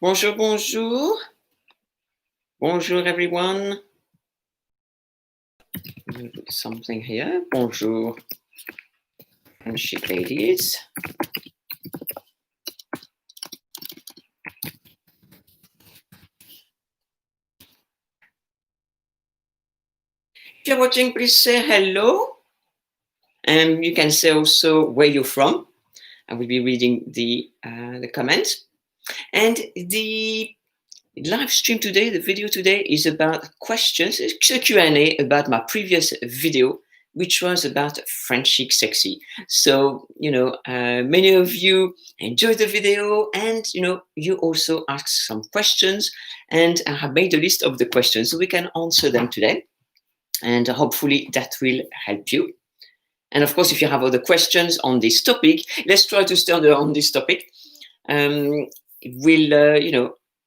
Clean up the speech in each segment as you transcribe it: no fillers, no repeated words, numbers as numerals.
Bonjour, bonjour. Bonjour, everyone. I'm going to put something here. Bonjour, Chic ladies. If you're watching, please say hello. And you can say also where you're from. I will be reading the comments. And the live stream today, the video today, is about questions. It's a Q&A about my previous video, which was about French chic sexy. So, many of you enjoyed the video and, you also asked some questions, and I have made a list of the questions so we can answer them today. And hopefully that will help you. And of course, if you have other questions on this topic, let's try to stay on this topic. We'll,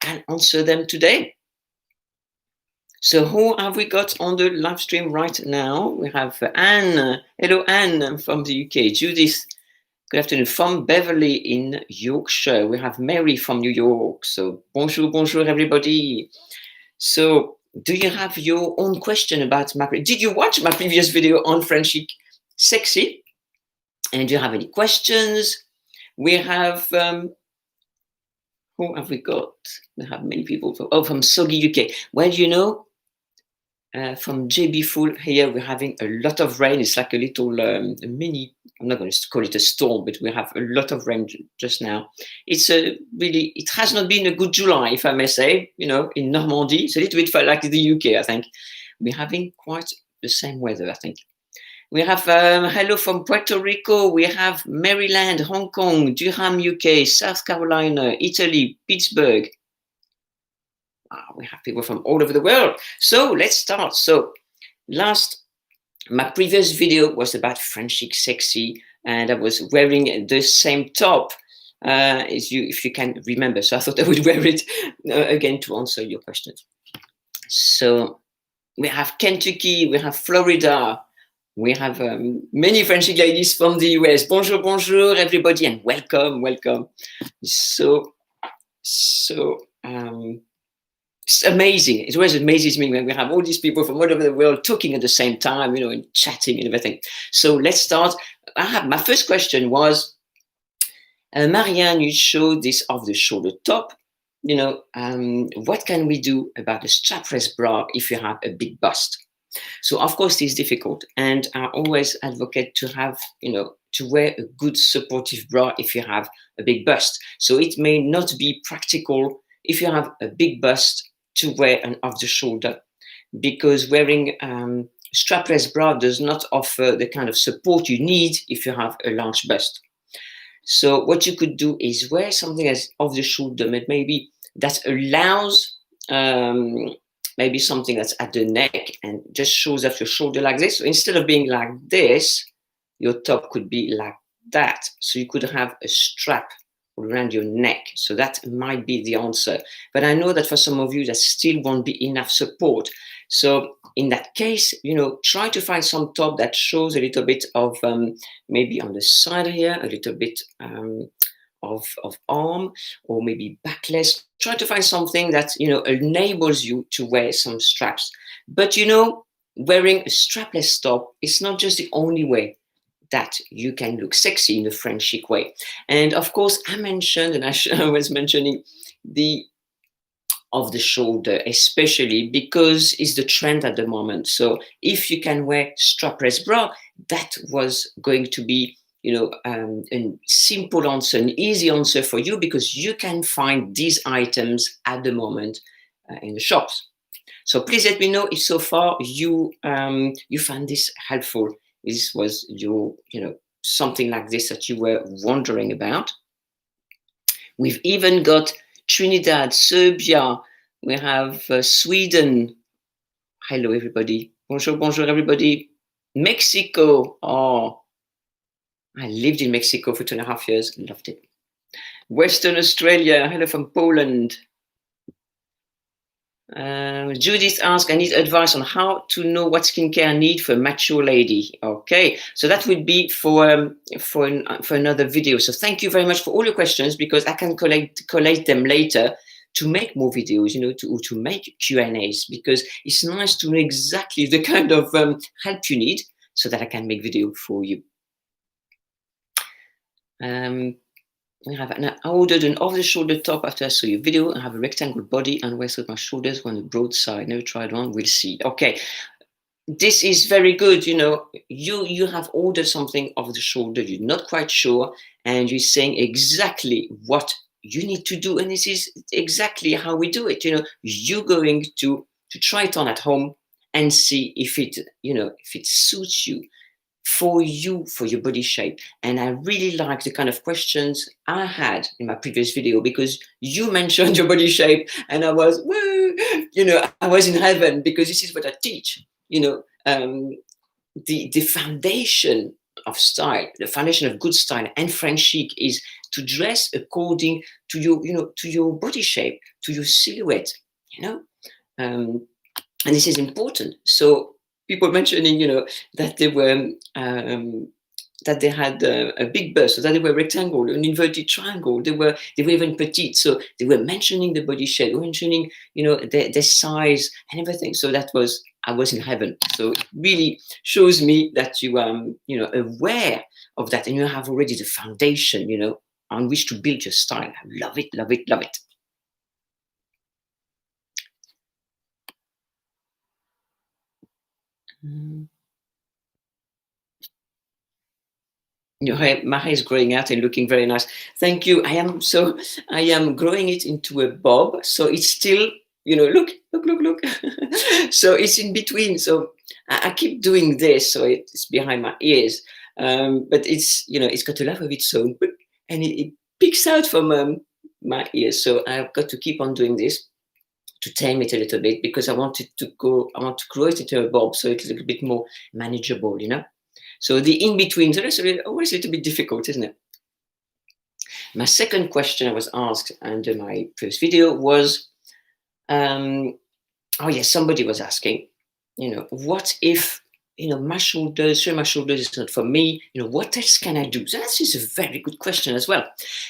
and answer them today. So who have we got on the live stream right now? We have Anne. Hello, Anne from the UK. Judith, good afternoon. From Beverly in Yorkshire. We have Mary from New York. So bonjour, bonjour, everybody. So do you have your own question about did you watch my previous video on French chic sexy? And do you have any questions? We have... who have we got? We have many people from Soggy UK. Well, from JB Full here, we're having a lot of rain. It's like a little mini, I'm not going to call it a storm, but we have a lot of rain just now. It's it has not been a good July, if I may say, in Normandie. It's a little bit like the UK, I think. We're having quite the same weather, I think. We have hello from Puerto Rico. We have Maryland, Hong Kong, Durham, UK, South Carolina, Italy, Pittsburgh. We have people from all over the world. So let's start. So my previous video was about French chic sexy, and I was wearing the same top as if you can remember. So I thought I would wear it again to answer your questions. So we have Kentucky, we have Florida. We have many French chic ladies from the US. Bonjour, bonjour, everybody, and welcome, welcome. So it's amazing. It always amazes me when we have all these people from all over the world talking at the same time, and chatting and everything. So let's start. My first question was, Marianne, you showed this off-the-shoulder top. What can we do about a strapless bra if you have a big bust? So of course it's difficult, and I always advocate to have, to wear a good supportive bra if you have a big bust. So it may not be practical if you have a big bust to wear an off the shoulder, because wearing strapless bra does not offer the kind of support you need if you have a large bust. So what you could do is wear something as off the shoulder, maybe that allows maybe something that's at the neck and just shows off your shoulder like this. So instead of being like this, your top could be like that. So you could have a strap around your neck. So that might be the answer. But I know that for some of you, that still won't be enough support. So in that case, try to find some top that shows a little bit of maybe on the side here, a little bit of arm, or maybe backless. Try to find something that enables you to wear some straps. But wearing a strapless top is not just the only way that you can look sexy in the French chic way. And of course, I mentioned, and I was mentioning the off the shoulder, especially because it's the trend at the moment. So if you can wear strapless bra, that was going to be a simple answer, an easy answer for you, because you can find these items at the moment in the shops. So please let me know if so far you found this helpful. This was your, something like this that you were wondering about. We've even got Trinidad, Serbia. We have Sweden. Hello, everybody. Bonjour, bonjour, everybody. Mexico. Oh, I lived in Mexico for 2.5 years, loved it. Western Australia, hello from Poland. Judith asked, I need advice on how to know what skincare I need for a mature lady. Okay, so that would be for another video. So thank you very much for all your questions, because I can collate them later to make more videos, to make Q&As, because it's nice to know exactly the kind of help you need so that I can make video for you. I ordered an off-the-shoulder top after I saw your video. I have a rectangle body and waist with my shoulders on the broad side. Never tried one. We'll see. Okay, this is very good. You have ordered something off the shoulder. You're not quite sure, and you're saying exactly what you need to do, and this is exactly how we do it. You're going to try it on at home and see if it suits you, for your body shape. And I really like the kind of questions I had in my previous video, because you mentioned your body shape and I was, woo, I was in heaven, because this is what I teach. The foundation of style, the foundation of good style and French chic is to dress according to your body shape, to your silhouette, and this is important. So people mentioning, that they were that they had a big bust, so that they were rectangle, an inverted triangle. They were even petite, so they were mentioning the body shape, they were mentioning, their size and everything. So I was in heaven. So it really shows me that you aware of that, and you have already the foundation, on which to build your style. I love it, love it, love it. My hair is growing out and looking very nice. Thank you. I am growing it into a bob, so it's still, look. So it's in between. So I keep doing this, so it's behind my ears, but it's got a lot of its own, and it peeks out from my ears. So I've got to keep on doing this to tame it a little bit, because I want to grow it into a bob, so it's a little bit more manageable, So the in-betweens are always a little bit difficult, isn't it? My second question I was asked under my previous video was, somebody was asking, what if, my shoulders is not for me, what else can I do? So that's just a very good question as well.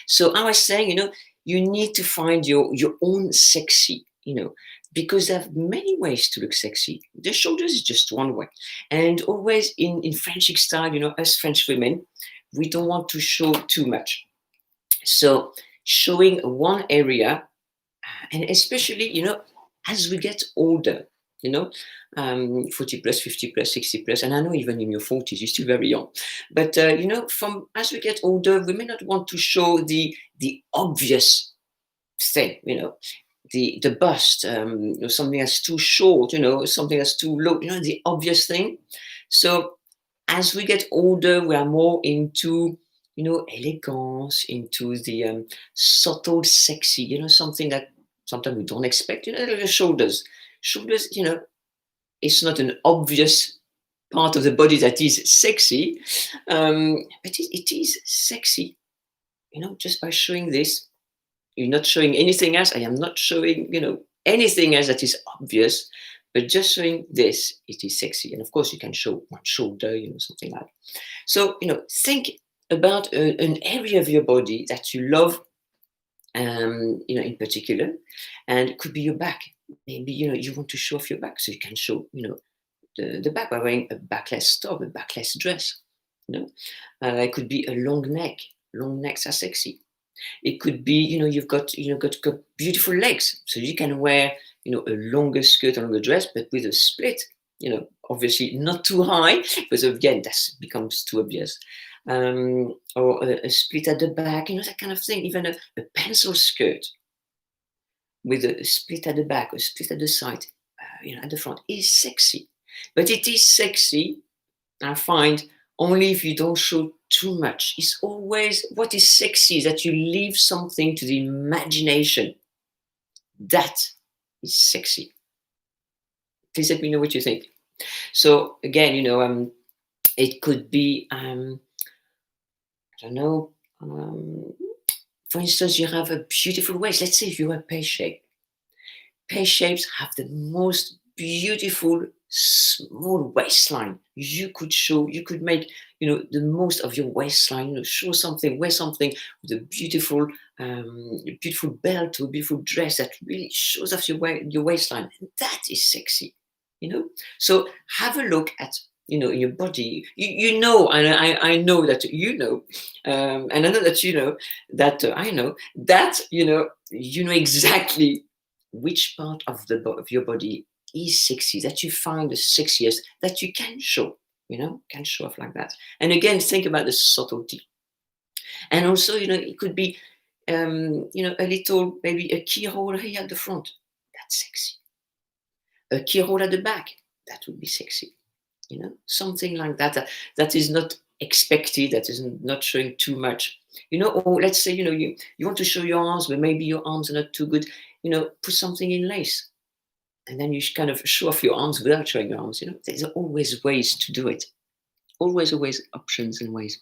So I was saying, you need to find your own sexy, because there are many ways to look sexy. The shoulders is just one way. And always in French style, us French women, we don't want to show too much. So showing one area, and especially, as we get older, 40 plus, 50 plus, 60 plus, and I know even in your 40s, you're still very young. But, from as we get older, we may not want to show the obvious thing, the bust, something that's too short, something that's too low, the obvious thing. So as we get older, we are more into, elegance, into the subtle sexy, something that sometimes we don't expect, the shoulders. Shoulders, it's not an obvious part of the body that is sexy, but it is sexy, just by showing this. You're not showing anything else. I am not showing, anything else that is obvious, but just showing this, it is sexy. And of course, you can show one shoulder, something like that. So, think about an area of your body that you love, in particular, and it could be your back. Maybe, you want to show off your back, so you can show, the back by wearing a backless top, a backless dress. It could be a long neck. Long necks are sexy. It could be, you've got beautiful legs, so you can wear, a longer skirt, a longer dress, but with a split. Obviously not too high, because again that becomes too obvious. Or a split at the back, that kind of thing. Even a pencil skirt with a split at the back, or a split at the side, at the front is sexy. But it is sexy, I find, only if you don't show too much. It's always what is sexy is that you leave something to the imagination. That is sexy. Please let me know what you think. So again, it could be, I don't know, for instance, you have a beautiful waist. Let's say you have pear shape. Pear shapes have the most beautiful small waistline. You could make, the most of your waistline, show something, wear something with a beautiful belt or a beautiful dress that really shows off your waistline. And that is sexy, So have a look at, your body. And I know that and I know that I know that, exactly which part of your body is sexy, that you find the sexiest, that you can show, can show off like that. And again, think about the subtlety. And also, it could be, a little, maybe a keyhole here at the front. That's sexy. A keyhole at the back. That would be sexy. Something like that. That is not expected. That is not showing too much. Or let's say, you want to show your arms, but maybe your arms are not too good. Put something in lace. And then you kind of show off your arms without showing your arms. There's always ways to do it. Always options and ways.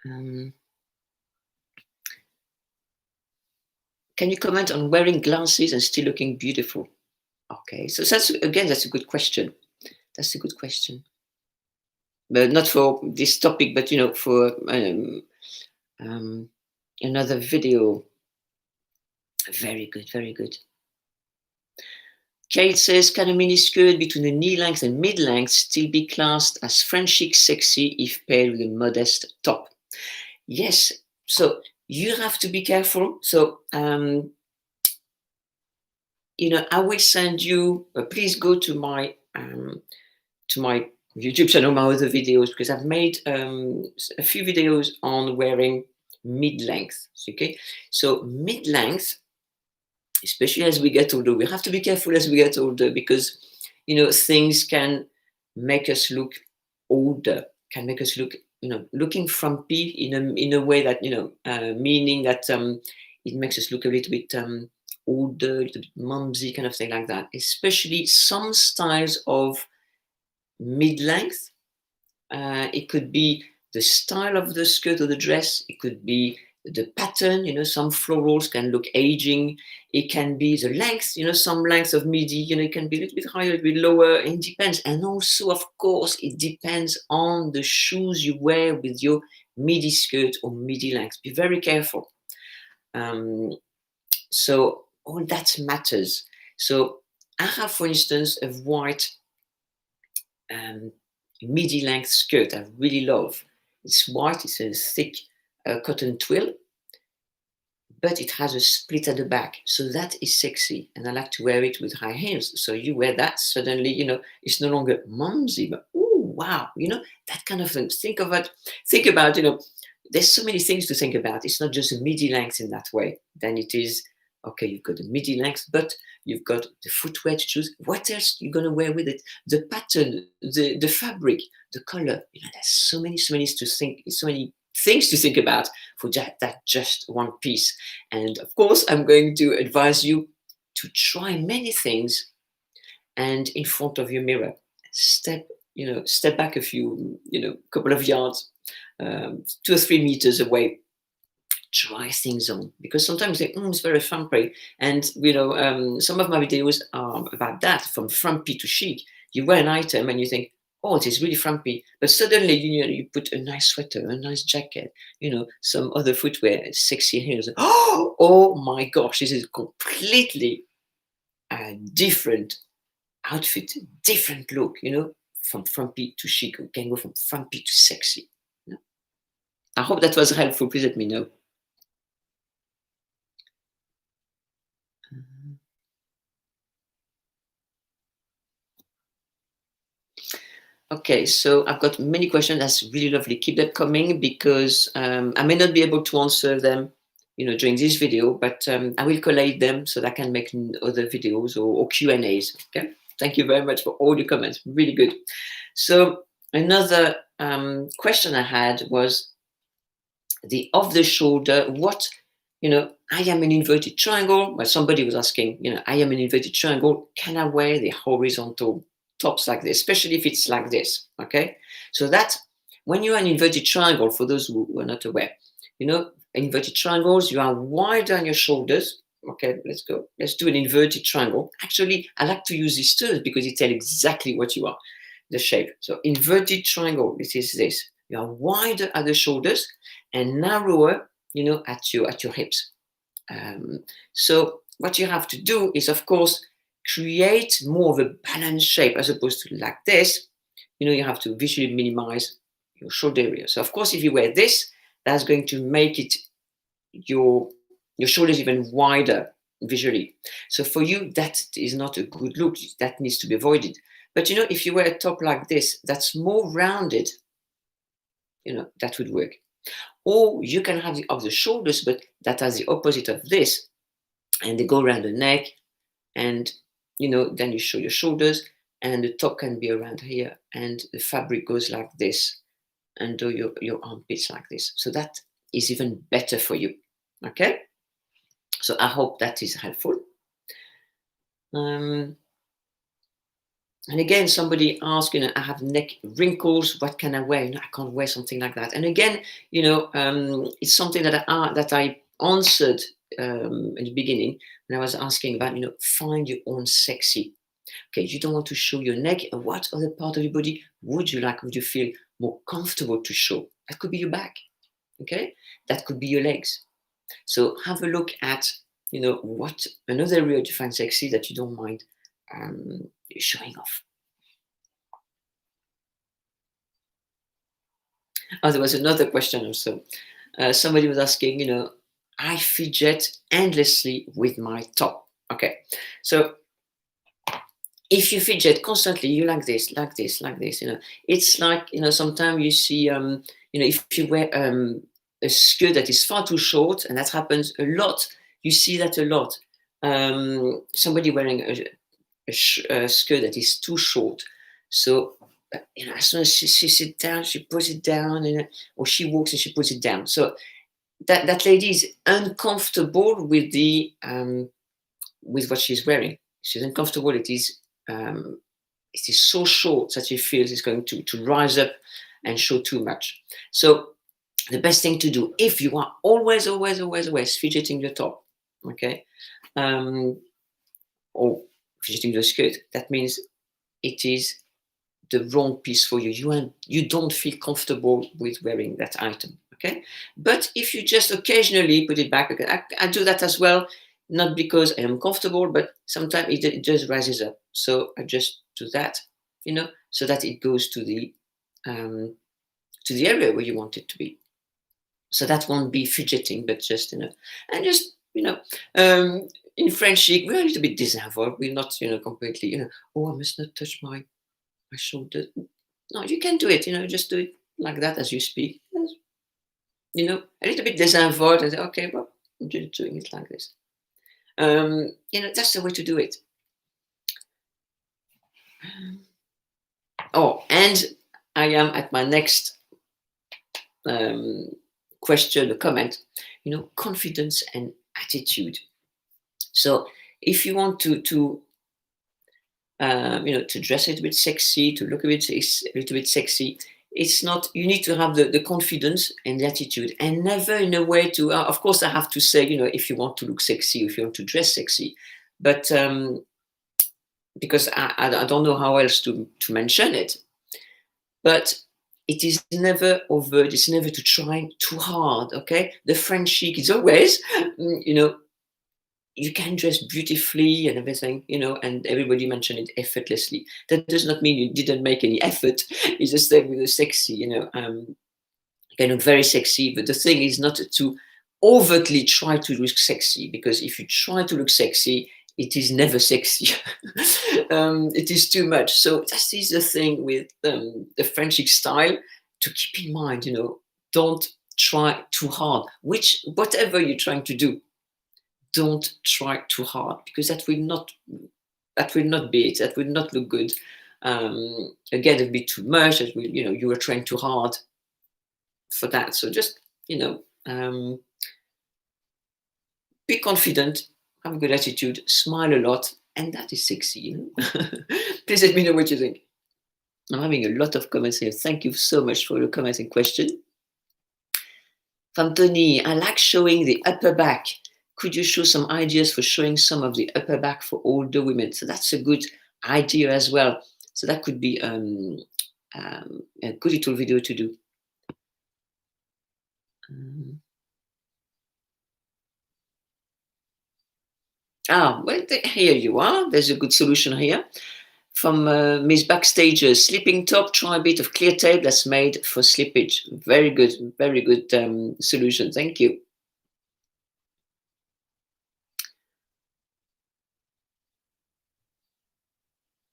Can you comment on wearing glasses and still looking beautiful? Okay, so that's a good question. That's a good question. But not for this topic, but for another video. Very good, very good. Kate says, can a miniskirt between the knee length and mid length still be classed as French chic sexy if paired with a modest top? Yes. So you have to be careful. So I will send you. Please go to my YouTube channel, my other videos, because I've made a few videos on wearing mid length. Okay, so mid length. Especially as we get older, we have to be careful as we get older because, things can make us look older, can make us look, looking frumpy in a way that, meaning that it makes us look a little bit older, a little bit mumsy, kind of thing like that. Especially some styles of mid-length. It could be the style of the skirt or the dress. It could be the pattern, some florals can look aging. It can be the length, some length of midi, it can be a little bit higher, a little bit lower. It depends. And also, of course, it depends on the shoes you wear with your midi skirt or midi length. Be very careful. So all that matters. So I have, for instance, a white midi length skirt I really love. It's white, it's a thick cotton twill, but it has a split at the back. So that is sexy. And I like to wear it with high heels. So you wear that, suddenly, it's no longer mumsy, but oh, wow, that kind of thing. Think about, there's so many things to think about. It's not just a midi length in that way. Then it is, okay, you've got a midi length, but you've got the footwear to choose. What else you're going to wear with it? The pattern, the fabric, the color. There's so many to think, so many things to think about for that just one piece. And of course, I'm going to advise you to try many things, and in front of your mirror, step back a few, couple of yards, 2 or 3 meters away. Try things on, because sometimes they it's very frumpy, and some of my videos are about that, from frumpy to chic. You wear an item and you think, oh, it is really frumpy, but suddenly you put a nice sweater, a nice jacket, some other footwear, sexy heels. Oh my gosh, this is completely a different outfit, different look. From frumpy to chic. We can go from frumpy to sexy. I hope that was helpful. Please let me know. Okay, so I've got many questions. That's really lovely. Keep that coming, because I may not be able to answer them, during this video, but I will collate them so that I can make other videos or Q&As. Okay, thank you very much for all the comments. Really good. So another question I had was the off-the-shoulder. What, I am an inverted triangle. Well, somebody was asking, I am an inverted triangle. Can I wear the horizontal tops like this, especially if it's like this? Okay, so that when you're an inverted triangle, for those who are not aware, inverted triangles, you are wider on your shoulders, Okay, let's go. Let's do an inverted triangle. Actually, I like to use these tools because it tells exactly what you are, the shape. So inverted triangle, this is this. You are wider at the shoulders and narrower, at your hips. So what you have to do is, of course, create more of a balanced shape as opposed to like this. You have to visually minimize your shoulder area. So of course, if you wear this, that's going to make it your shoulders even wider visually. So for you, that is not a good look. That needs to be avoided. But if you wear a top like this, that's more rounded, that would work. Or you can have the shoulders, but that has the opposite of this, and they go around the neck, and then you show your shoulders, and the top can be around here, and the fabric goes like this, and do your armpits like this. So that is even better for you. Okay. So I hope that is helpful. And again, somebody asked, I have neck wrinkles. What can I wear? I can't wear something like that. And again, it's something that I answered in the beginning when I was asking about, find your own sexy. Okay, you don't want to show your neck. And what other part of your body would you feel more comfortable to show? That could be your back. Okay, that could be your legs. So have a look at, what another area you find sexy that you don't mind showing off. Oh, there was another question also. Somebody was asking, I fidget endlessly with my top. Okay, so if you fidget constantly, you like this, it's like, sometimes you see, if you wear a skirt that is far too short, and that happens a lot. You see that a lot. Somebody wearing a skirt that is too short. So, as soon as she sits down, she puts it down, or she walks and she puts it down. So that lady is uncomfortable with with what she's wearing. She's uncomfortable. It is so short that she feels it's going to rise up and show too much. So the best thing to do, if you are always fidgeting your top, okay, or fidgeting the skirt, that means it is the wrong piece for you. You don't feel comfortable with wearing that item, okay? But if you just occasionally put it back, okay, I do that as well, not because I am comfortable, but sometimes it just rises up. So I just do that, so that it goes to the area where you want it to be. So that won't be fidgeting, but just, and just, in French Chic, we're a little bit disinvolved. We're not, completely, oh, I must not touch my shoulder. No, you can do it, just do it like that as you speak. A little bit disinvolved and say, okay, well, I'm just doing it like this. That's the way to do it. Oh, and I am at my next question or comment, confidence and attitude. So if you want to dress a little bit sexy, to look a little bit sexy, it's not, you need to have the confidence and the attitude, and never in a way to, of course I have to say, if you want to look sexy, if you want to dress sexy, but because I don't know how else to mention it, but it is never overt, it's never to try too hard, okay? The French Chic is always, you can dress beautifully and everything, and everybody mentioned it effortlessly. That does not mean you didn't make any effort. It's the same with the sexy, you can look very sexy, but the thing is not to overtly try to look sexy, because if you try to look sexy, it is never sexy. It is too much. So that is the thing with the French Chic style to keep in mind, don't try too hard, whatever you're trying to do. Don't try too hard, because that will not be it. That will not look good. Again, it'll be too much. It will, you were trying too hard for that. So just, be confident, have a good attitude, smile a lot, and that is sexy. Please let me know what you think. I'm having a lot of comments here. Thank you so much for your comments and question. From Tony, I like showing the upper back Could you show some ideas for showing some of the upper back for older women? So that's a good idea as well. So that could be a good little video to do. Well, here you are. There's a good solution here. From Miss Backstager, slipping top, try a bit of clear tape that's made for slippage. Very good solution. Thank you.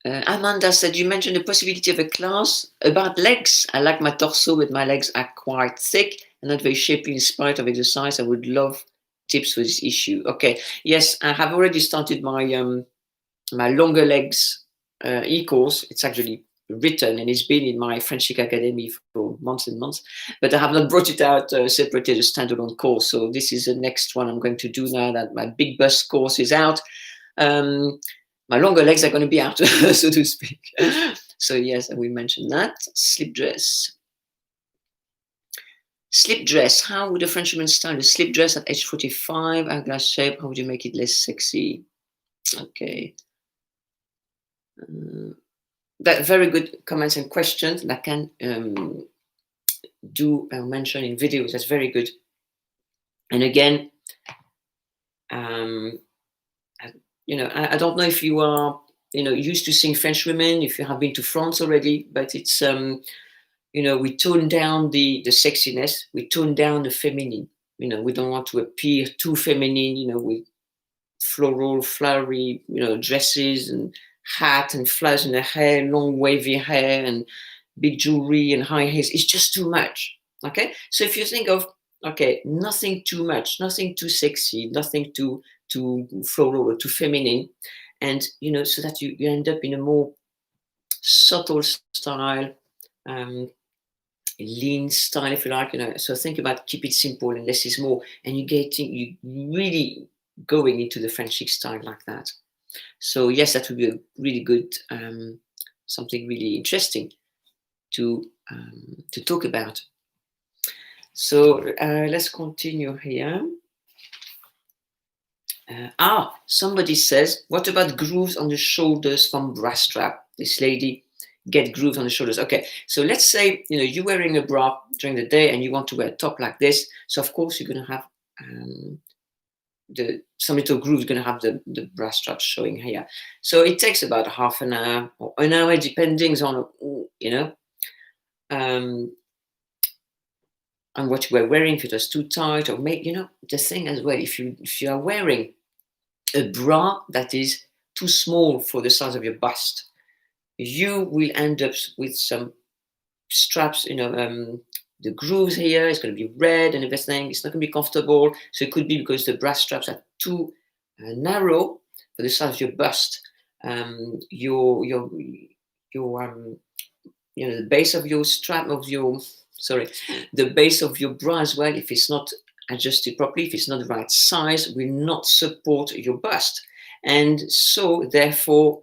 Amanda said, you mentioned the possibility of a class about legs. I like my torso, but my legs are quite thick and not very shapely in spite of exercise. I would love tips for this issue. Okay, yes, I have already started my my longer legs e-course. It's actually written and it's been in my French Chic Academy for months and months, but I have not brought it out separately as a standalone course. So this is the next one I'm going to do now that my big bust course is out. My longer legs are going to be out, so to speak. So yes, we mentioned that. Slip dress. Slip dress. How would a French woman style a slip dress at age 45? Hourglass shape. How would you make it less sexy? Okay. That very good comments and questions that can do mention in videos. That's very good. And again, I don't know if you are, used to seeing French women, if you have been to France already, but it's, we tone down the sexiness, we tone down the feminine. We don't want to appear too feminine, with floral, flowery, dresses and hat and flowers in the hair, long wavy hair and big jewelry and high heels. It's just too much. Okay. So if you think of, okay, nothing too much, nothing too sexy, nothing too floral or too feminine, and so that you end up in a more subtle style, lean style, if you like. So think about keep it simple and less is more, and you really going into the French chic style like that. So yes, that would be a really good something really interesting to talk about. So let's continue here. Somebody says, what about grooves on the shoulders from bra strap? This lady get grooves on the shoulders. Okay, so let's say you're wearing a bra during the day and you want to wear a top like this. So of course you're going to have some little grooves going to have the bra strap showing here. So it takes about half an hour or an hour, depending on on what you were wearing, if it was too tight, or the thing as well, if you are wearing a bra that is too small for the size of your bust, you will end up with some straps, the grooves here is going to be red and everything. It's not going to be comfortable. So it could be because the bra straps are too narrow for the size of your bust. The base of your strap the base of your bra as well, if it's not adjusted properly, if it's not the right size, will not support your bust. And so therefore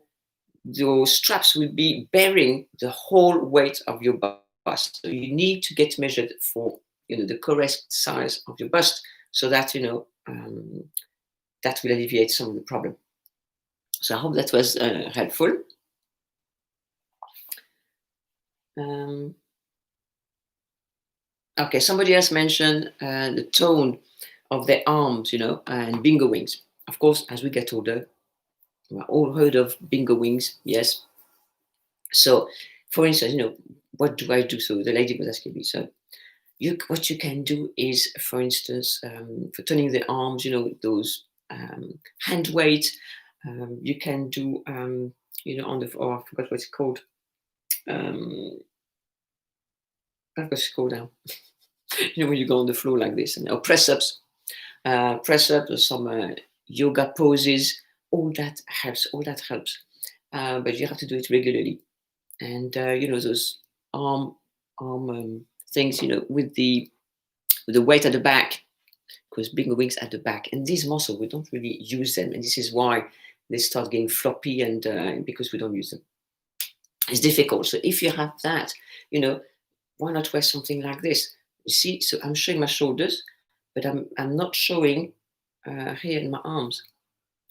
your straps will be bearing the whole weight of your bust. So you need to get measured for the correct size of your bust, so that that will alleviate some of the problem. So I hope that was helpful. Okay, somebody else mentioned the tone of their arms, and bingo wings. Of course, as we get older, we've all heard of bingo wings, yes. So, for instance, what do I do? So the lady was asking me. So, what you can do is, for instance, for turning the arms, those hand weight. You can do, on the. Oh, I forgot what it's called. I've got to go down. When you go on the floor like this, and press ups, or some yoga poses. All that helps. But you have to do it regularly. And those arm things, with the weight at the back, because bingo wings at the back, and these muscles we don't really use them, and this is why they start getting floppy, and because we don't use them, it's difficult. So if you have that, why not wear something like this? You see, so I'm showing my shoulders, but I'm not showing here in my arms.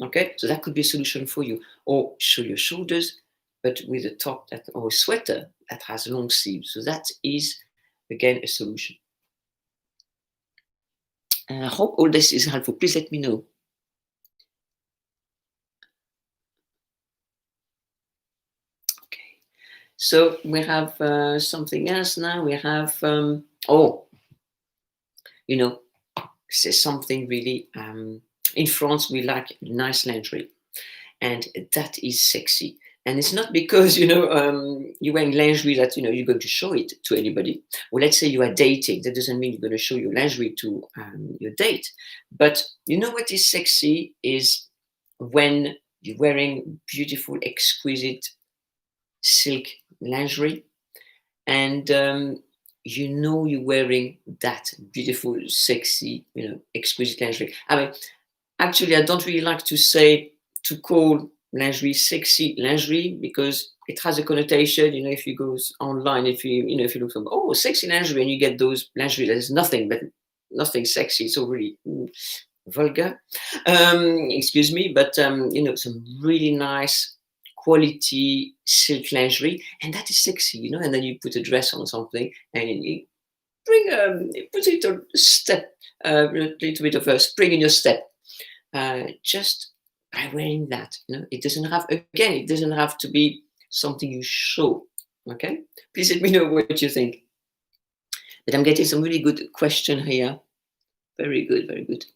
Okay, so that could be a solution for you. Or show your shoulders, but with a top that or a sweater that has long sleeves. So that is again a solution. I hope all this is helpful. Please let me know. Okay, so we have something else now. We have you know, there's something really. In France, we like nice lingerie, and that is sexy. And it's not because you're wearing lingerie that you're going to show it to anybody. Or let's say you are dating, that doesn't mean you're going to show your lingerie to your date. But you know what is sexy is when you're wearing beautiful, exquisite silk lingerie, and you're wearing that beautiful, sexy, exquisite lingerie. I mean, actually, I don't really like to call lingerie sexy lingerie because it has a connotation. If you go online, if you look for sexy lingerie, and you get those lingerie that is nothing sexy. It's all really vulgar. Excuse me, but some really nice quality silk lingerie, and that is sexy. And then you put a dress on something, and you put a little step, a little bit of a spring in your step. Just by wearing that, it doesn't have to be something you show. Okay, please let me know what you think. But I'm getting some really good question here. Very good, very good.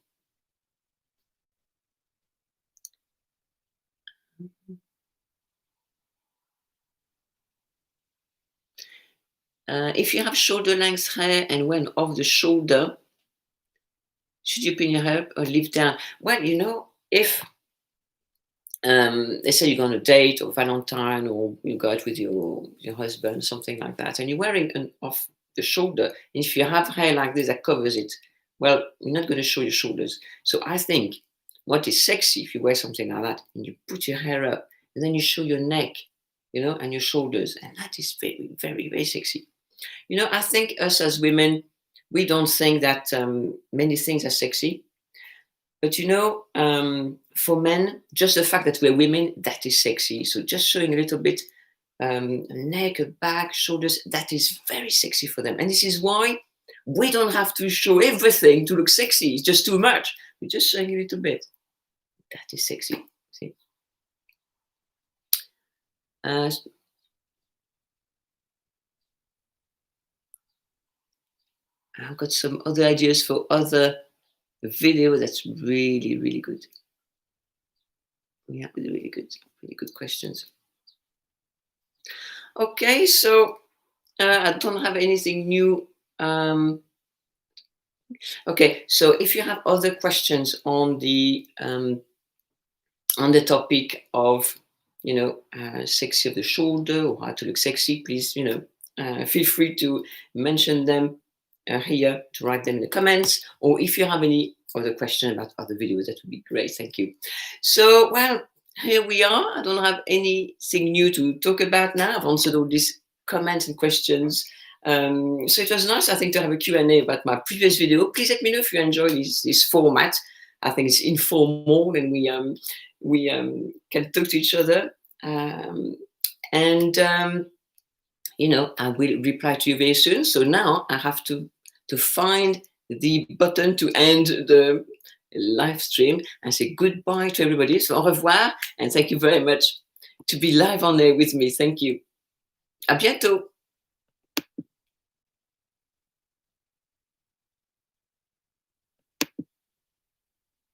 If you have shoulder length hair and when off the shoulder, should you pin your hair up or leave down? Well, if let's say you go on a date or Valentine, or you go out with your husband, something like that, and you're wearing an off the shoulder, and if you have hair like this that covers it, well, you're not going to show your shoulders. So I think what is sexy, if you wear something like that and you put your hair up and then you show your neck, and your shoulders, and that is very, very, very sexy. I think us as women, we don't think that many things are sexy. But for men, just the fact that we're women, that is sexy. So just showing a little bit neck, back, shoulders, that is very sexy for them. And this is why we don't have to show everything to look sexy. It's just too much. We're just showing a little bit. That is sexy. See? I've got some other ideas for other video that's really, really good. Yeah, really good questions. Okay, so I don't have anything new. Okay, so if you have other questions on the topic of sexy of the shoulder or how to look sexy, please feel free to mention them here, to write them in the comments, or if you have any other question about other videos, that would be great. Thank you. So, well, here we are. I don't have anything new to talk about now. I've answered all these comments and questions. So it was nice, I think, to have a Q&A about my previous video. Please let me know if you enjoy this format. I think it's informal, and we can talk to each other. I will reply to you very soon. So now I have to find the button to end the live stream and say goodbye to everybody. So au revoir, and thank you very much to be live on there with me. Thank you. À bientôt.